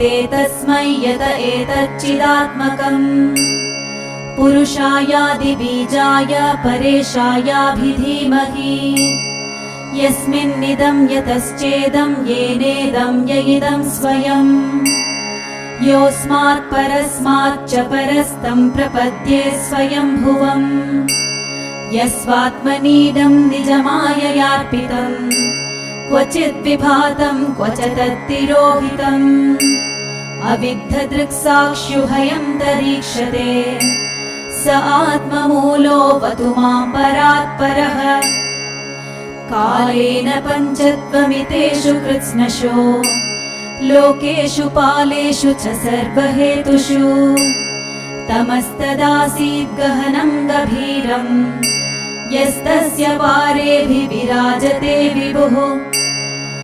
प्रपद्ये तस्मै यत एतच्चिदात्मकम् पुरुषायादिबीजाय परेशायाभिधीमहि यस्मिन्निदं यतश्चेदं येनेदं य इदं स्वयं योऽस्मात् परस्माच्च परस्तं प्रपद्ये स्वयंभुवम् यस्वात्मनीदं निजमाययार्पितम् क्वचिद् विभातं क्वच तत्तिरोहितम् अविद्धदृक्साक्ष्युभयं तरीक्षते स आत्ममूलोऽवतु मां परात्परः कालेन पञ्चत्वमितेषु कृत्स्नशो लोकेषु पालेषु च सर्वहेतुषु तमस्तदासीद् गहनं गभीरम् यस्तस्य पारेऽभिविराजते विभुः